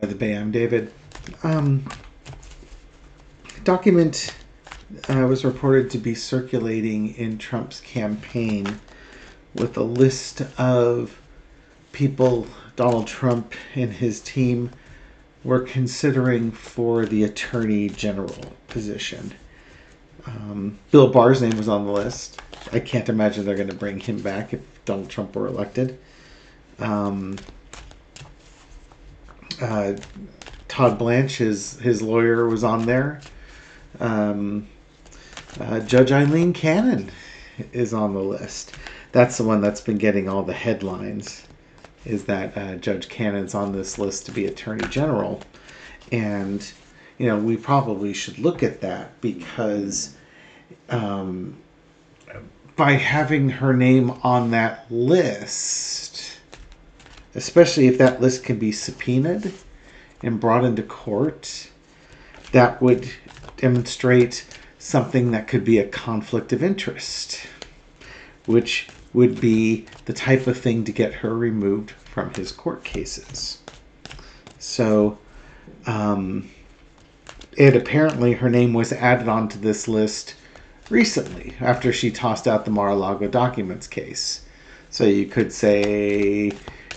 By the Bay, I'm David. Um, Document was reported to be circulating in Trump's campaign with a list of people Donald Trump and his team were considering for the Attorney General position. Bill Barr's name was on the list. I can't imagine they're going to bring him back if Donald Trump were elected. Um, uh, Todd Blanche, his lawyer, was on there. Um, Judge Aileen Cannon is on the list. That's the one that's been getting all the headlines. Is that Judge Cannon's on this list to be Attorney General, and we probably should look at that because by having her name on that list, especially if that list can be subpoenaed and brought into court, that would demonstrate something that could be a conflict of interest, which would be the type of thing to get her removed from his court cases. So, and apparently her name was added onto this list recently after she tossed out the Mar-a-Lago documents case. So you could say,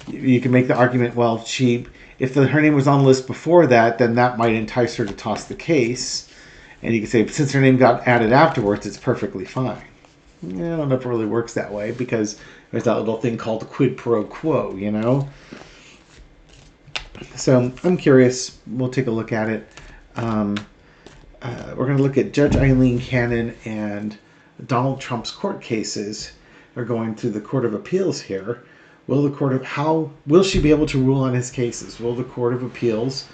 you can make the argument, well, if her name was on the list before that, then that might entice her to toss the case. And you could say, since her name got added afterwards, it's perfectly fine. I don't know if it really works that way because there's that little thing called quid pro quo, So I'm curious. We'll take a look at it. We're going to look at Judge Aileen Cannon and Donald Trump's court cases. They're going through the Court of Appeals here. How will she be able to rule on his cases? Will the Court of Appeals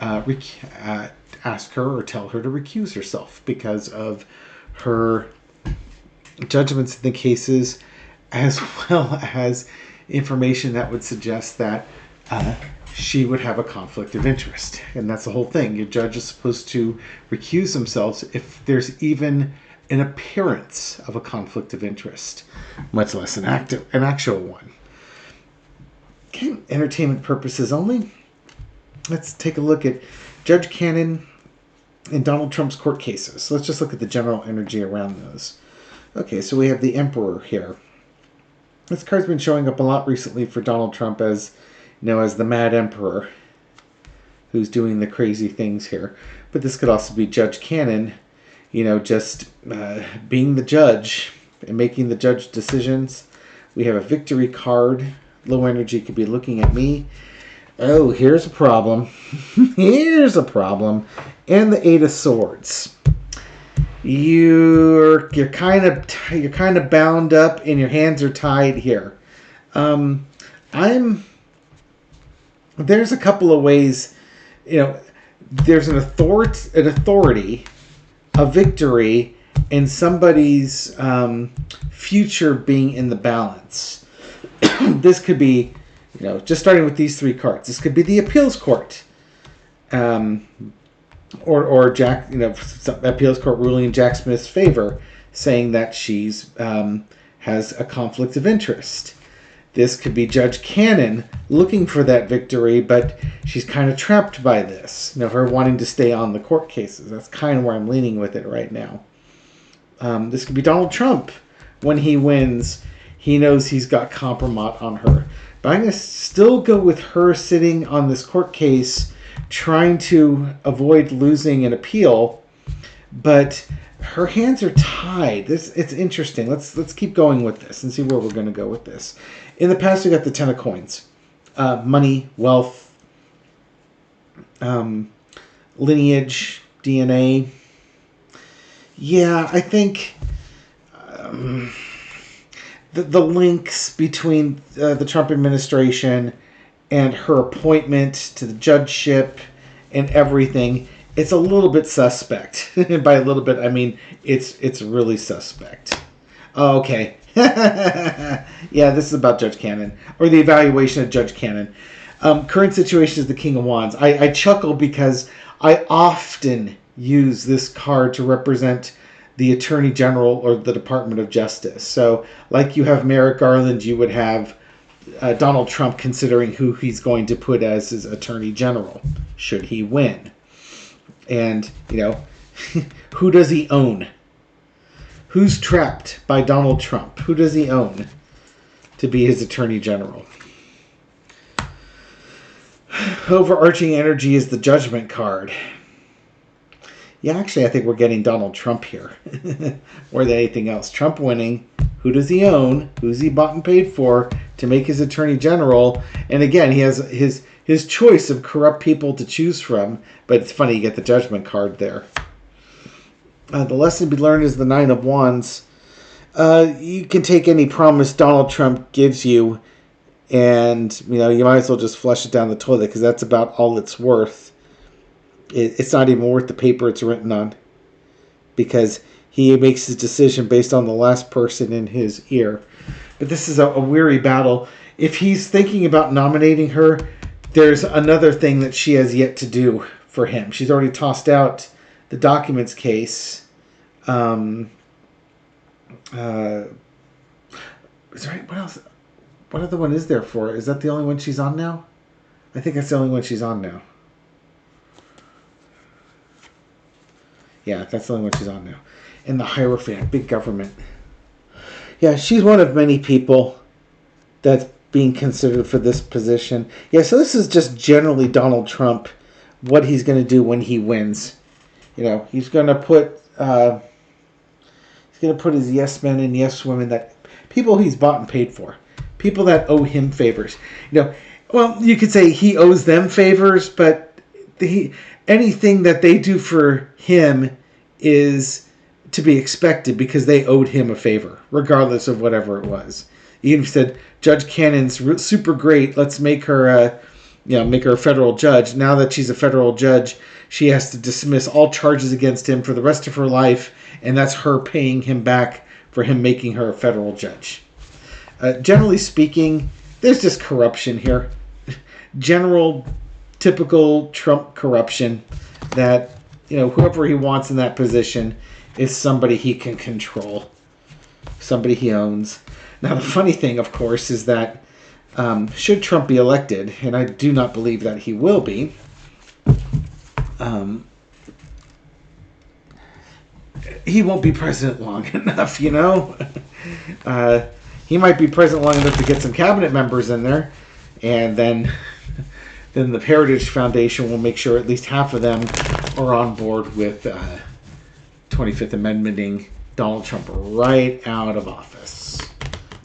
ask her or tell her to recuse herself because of her judgments in the cases, as well as information that would suggest that she would have a conflict of interest? And that's the whole thing. Your judge is supposed to recuse themselves if there's even an appearance of a conflict of interest, much less an actual one. Okay, entertainment purposes only. Let's take a look at Judge Cannon and Donald Trump's court cases. So let's just look at the general energy around those. Okay, so we have the Emperor here. This card's been showing up a lot recently for Donald Trump as the Mad Emperor, who's doing the crazy things here. But this could also be Judge Cannon, just being the judge and making the judge decisions. We have a victory card. Low energy could be looking at me. Oh, here's a problem. Here's a problem. And the Eight of Swords. You're kind of bound up and your hands are tied here. There's a couple of ways. There's an authority, a victory, and somebody's future being in the balance. This could be, just starting with these three cards. This could be the appeals court, or Jack, appeals court ruling in Jack Smith's favor, saying that she's has a conflict of interest. This could be Judge Cannon looking for that victory, but she's kind of trapped by this. Her wanting to stay on the court cases. That's kind of where I'm leaning with it right now. This could be Donald Trump. When he wins, he knows he's got compromise on her. But I'm going to still go with her sitting on this court case, trying to avoid losing an appeal. But her hands are tied. It's interesting. Let's keep going with this and see where we're going to go with this. In the past, we got the Ten of Coins. Money, wealth, lineage, DNA. Yeah, I think the links between the Trump administration and her appointment to the judgeship and everything, it's a little bit suspect. And by a little bit, I mean it's really suspect. Oh, okay. Yeah, this is about Judge Cannon, or the evaluation of Judge Cannon. Current situation is the King of Wands. I chuckle because I often use this card to represent the Attorney General or the Department of Justice. So, like you have Merrick Garland, you would have Donald Trump considering who he's going to put as his attorney general should he win. And, who does he own? Who's trapped by Donald Trump? Who does he own to be his attorney general? Overarching energy is the judgment card. Yeah, actually, I think we're getting Donald Trump here more than anything else. Trump winning. Who does he own? Who's he bought and paid for to make his attorney general? And again, he has his choice of corrupt people to choose from. But it's funny, you get the judgment card there. The lesson to be learned is the Nine of Wands. You can take any promise Donald Trump gives you, and you might as well just flush it down the toilet, because that's about all it's worth. It's not even worth the paper it's written on, because he makes his decision based on the last person in his ear. But this is a weary battle. If he's thinking about nominating her, there's another thing that she has yet to do for him. She's already tossed out the documents case. Is right. What else? What other one is there for? Is that the only one she's on now? I think that's the only one she's on now. Yeah, that's the only one she's on now. And the Hierophant, big government. Yeah, she's one of many people that's being considered for this position. Yeah, so this is just generally Donald Trump, what he's going to do when he wins. He's going to put his yes men and yes women, that people he's bought and paid for, people that owe him favors. Well, you could say he owes them favors, but anything that they do for him is to be expected because they owed him a favor, regardless of whatever it was. He even said, Judge Cannon's super great. Let's make her make her a federal judge. Now that she's a federal judge, she has to dismiss all charges against him for the rest of her life, and that's her paying him back for him making her a federal judge. Generally speaking, there's just corruption here. General, typical Trump corruption that, whoever he wants in that position is somebody he can control, somebody he owns. Now, the funny thing, of course, is that should Trump be elected, and I do not believe that he will be, he won't be president long enough, He might be president long enough to get some cabinet members in there, and then the Heritage Foundation will make sure at least half of them are on board with 25th Amendmenting Donald Trump right out of office.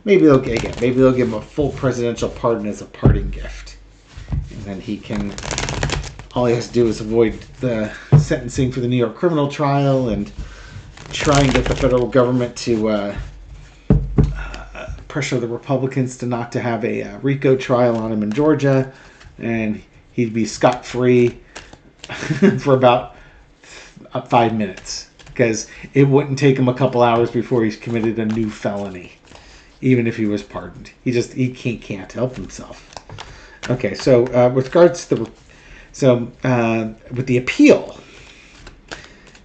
Maybe they'll give him a full presidential pardon as a parting gift, and then all he has to do is avoid the sentencing for the New York criminal trial and try and get the federal government to pressure the Republicans to have a RICO trial on him in Georgia, and he'd be scot-free for about 5 minutes, because it wouldn't take him a couple hours before he's committed a new felony, even if he was pardoned. He can't help himself. Okay, so with regards to with the appeal,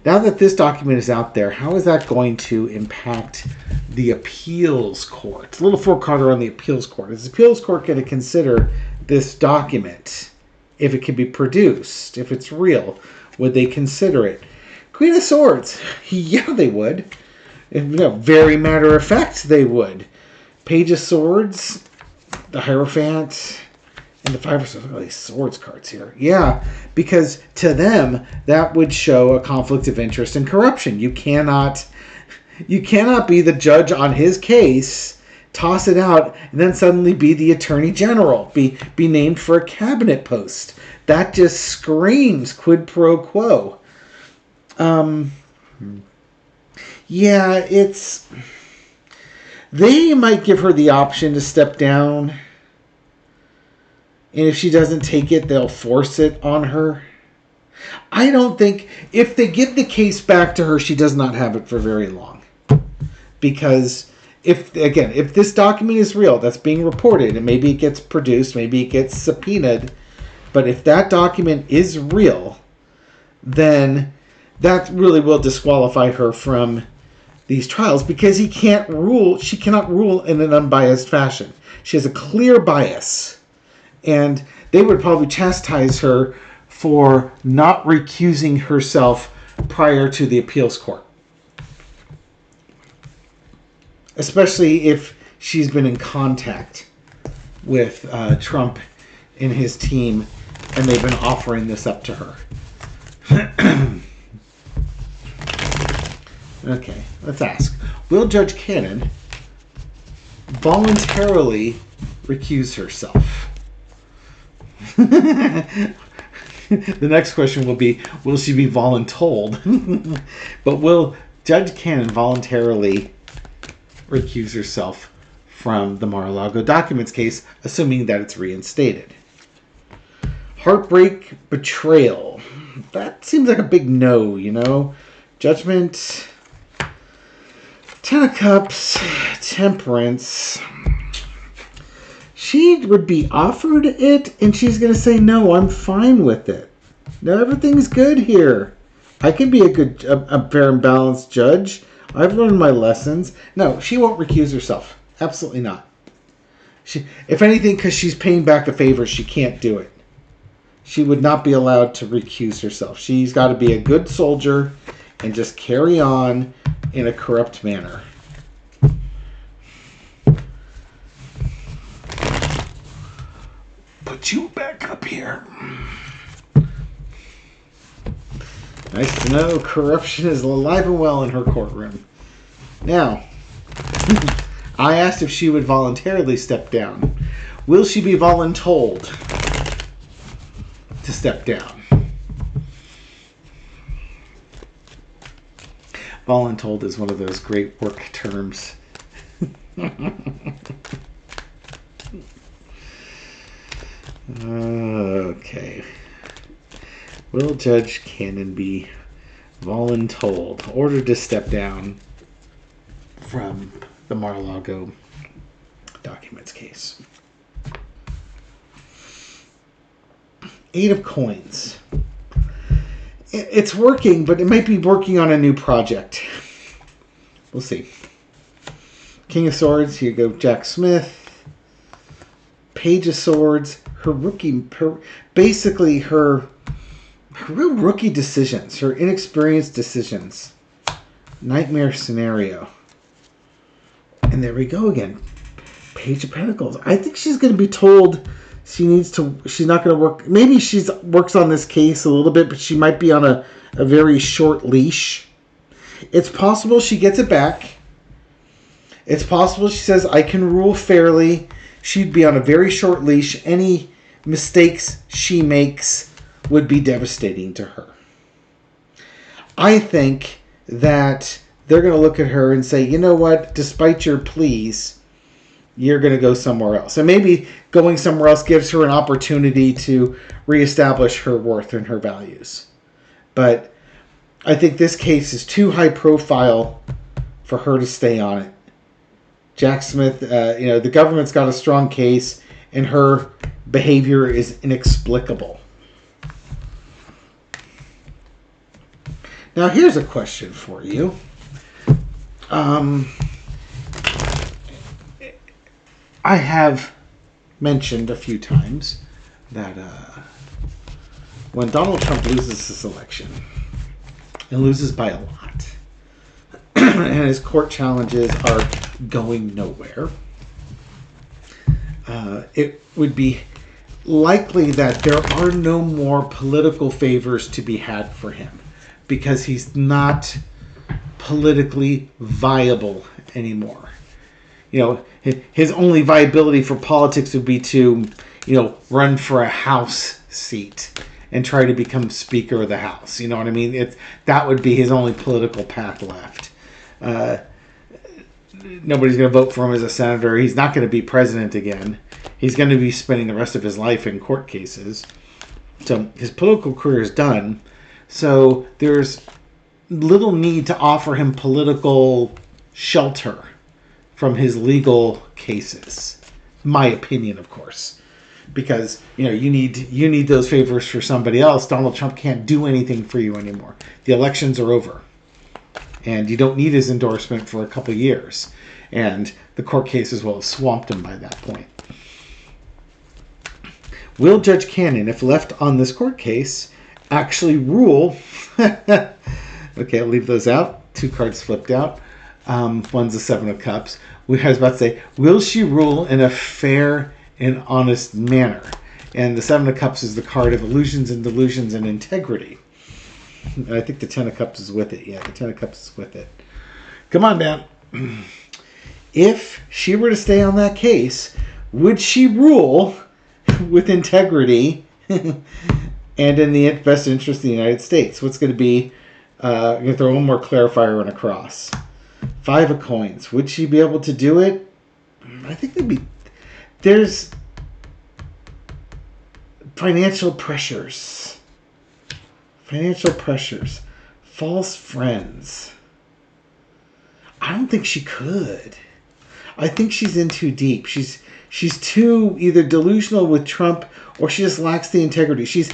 now that this document is out there, how is that going to impact the appeals court? A little four-quarter on the appeals court. Is the appeals court going to consider this document, if it can be produced, if it's real? Would they consider it? Queen of Swords. Yeah, they would. Very matter of fact, they would. Page of Swords, the Hierophant, and the Five of Swords. Look at these swords cards here. Yeah, because to them, that would show a conflict of interest and corruption. You cannot be the judge on his case, toss it out, and then suddenly be the attorney general, be named for a cabinet post. That just screams quid pro quo. Yeah, they might give her the option to step down, and if she doesn't take it, they'll force it on her. I don't think, if they give the case back to her, she does not have it for very long. Because if this document is real, that's being reported, and maybe it gets produced, maybe it gets subpoenaed, but if that document is real, then that really will disqualify her from these trials, because she cannot rule in an unbiased fashion. She has a clear bias. And they would probably chastise her for not recusing herself prior to the appeals court. Especially if she's been in contact with Trump and his team and they've been offering this up to her. Okay, let's ask. Will Judge Cannon voluntarily recuse herself? The next question will be, will she be voluntold? But will Judge Cannon voluntarily recuse herself from the Mar-a-Lago documents case, assuming that it's reinstated? Heartbreak, betrayal. That seems like a big no, you know? Judgment, Ten of Cups, Temperance. She would be offered it, and she's going to say, no, I'm fine with it. No, everything's good here. I can be a fair and balanced judge. I've learned my lessons. No, she won't recuse herself. Absolutely not. If anything, because she's paying back the favors, she can't do it. She would not be allowed to recuse herself. She's got to be a good soldier and just carry on in a corrupt manner. Put you back up here. Nice to know corruption is alive and well in her courtroom. Now, I asked if she would voluntarily step down. Will she be voluntold to step down? Voluntold is one of those great work terms. Okay. Will Judge Cannon be voluntold, ordered to step down from the Mar-a-Lago documents case? Eight of Coins. It's working, but it might be working on a new project. We'll see. King of Swords, here you go, Jack Smith. Page of Swords, her real rookie decisions, her inexperienced decisions. Nightmare scenario. And there we go again. Page of Pentacles. I think she's going to be told she's not going to work. Maybe she works on this case a little bit, but she might be on a very short leash. It's possible she gets it back. It's possible she says, I can rule fairly. She'd be on a very short leash. Any mistakes she makes would be devastating to her. I think that they're going to look at her and say, you know what, despite your pleas, you're going to go somewhere else. And maybe going somewhere else gives her an opportunity to reestablish her worth and her values. But I think this case is too high profile for her to stay on it. Jack Smith, the government's got a strong case, and her behavior is inexplicable. Now, here's a question for you. I have mentioned a few times that when Donald Trump loses this election, and loses by a lot, and his court challenges are going nowhere, it would be likely that there are no more political favors to be had for him because he's not politically viable anymore. His only viability for politics would be to, run for a House seat and try to become Speaker of the House. You know what I mean? That would be his only political path left. Nobody's going to vote for him as a senator. He's not going to be president again. He's going to be spending the rest of his life in court cases. So his political career is done. So there's little need to offer him political shelter from his legal cases. My opinion, of course. Because, you need those favors for somebody else. Donald Trump can't do anything for you anymore. The elections are over. And you don't need his endorsement for a couple years. and the court cases will have swamped him by that point. Will Judge Cannon, if left on this court case, actually rule? Okay, I'll leave those out. 2 cards flipped out. One's a 7 of Cups. I was about to say, will she rule in a fair and honest manner? And the 7 of Cups is the card of illusions and delusions and integrity. And I think the 10 of Cups is with it. Yeah, the 10 of Cups is with it. Come on, man. If she were to stay on that case, would she rule with integrity and in the best interest of the United States? What's going to be, I'm going to throw one more clarifier and a cross. 5 of Coins. Would she be able to do it? I think there's financial pressures. False friends. I don't think she could. I think she's in too deep. She's too either delusional with Trump, or she just lacks the integrity. She's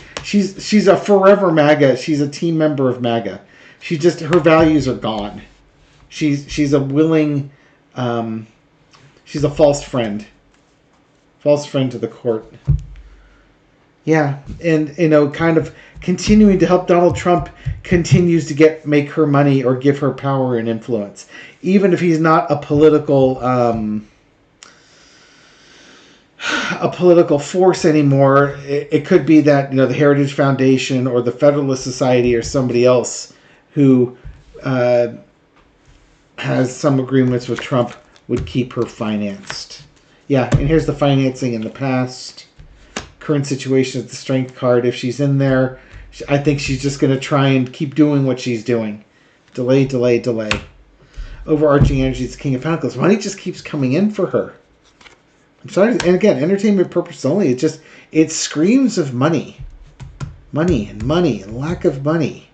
a forever MAGA. She's a team member of MAGA. Her values are gone. She's a willing, she's a false friend to the court. Yeah, and kind of continuing to help Donald Trump continues to make her money or give her power and influence, even if he's not a political force anymore. It could be that the Heritage Foundation or the Federalist Society or somebody else who has some agreements with Trump would keep her financed. Yeah, and here's the financing in the past. Current situation is the Strength card. If she's in there, I think she's just going to try and keep doing what she's doing. Delay. Overarching energy is the King of Pentacles. Money just keeps coming in for her. I'm sorry. And again, entertainment purpose only. It screams of money. Money and lack of money.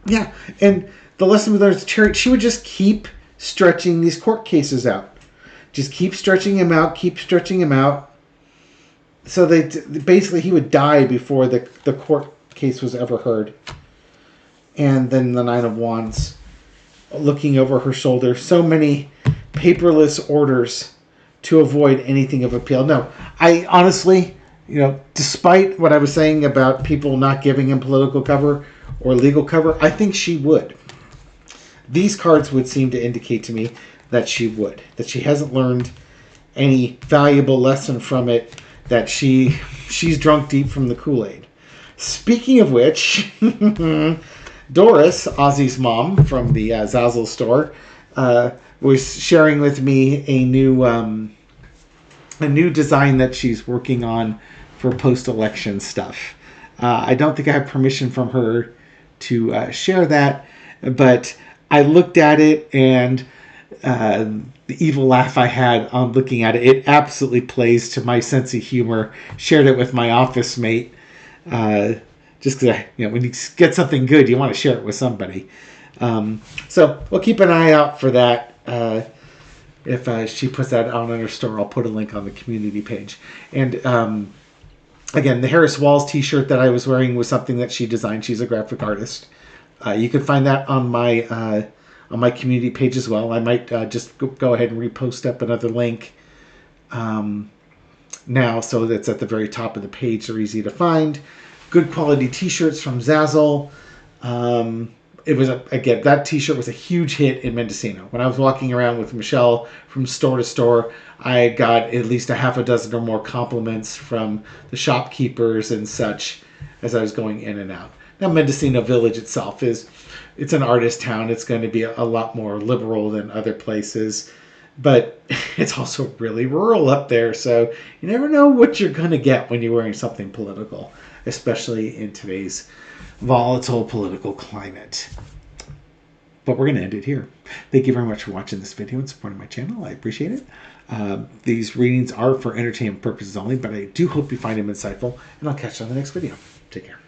Yeah, and the lesson we learned is she would just keep stretching these court cases out. Just keep stretching him out. So basically he would die before the court case was ever heard. And then the 9 of Wands, looking over her shoulder. So many paperless orders to avoid anything of appeal. No, I honestly, despite what I was saying about people not giving him political cover or legal cover, I think she would. These cards would seem to indicate to me that she would. That she hasn't learned any valuable lesson from it. That she's drunk deep from the Kool-Aid. Speaking of which, Doris, Ozzy's mom from the Zazzle store, was sharing with me a new design that she's working on for post-election stuff. I don't think I have permission from her to share that, but I looked at it, and the evil laugh I had on looking at it, it absolutely plays to my sense of humor. Shared it with my office mate, just because when you get something good, you want to share it with somebody. So we'll keep an eye out for that. If she puts that out on her store, I'll put a link on the community page. And again, the Harris Walls t-shirt that I was wearing was something that she designed. She's a graphic artist. You can find that on my community page as well. I might just go ahead and repost up another link now, so that's at the very top of the page. They're easy to find. Good quality t-shirts from Zazzle. It was that t-shirt was a huge hit in Mendocino. When I was walking around with Michelle from store to store, I got at least a half a dozen or more compliments from the shopkeepers and such as I was going in and out. Now, Mendocino Village itself it's an artist town. It's going to be a lot more liberal than other places, but it's also really rural up there. So you never know what you're going to get when you're wearing something political, especially in today's volatile political climate. But we're going to end it here. Thank you very much for watching this video and supporting my channel. I appreciate it. These readings are for entertainment purposes only, but I do hope you find them insightful, and I'll catch you on the next video. Take care.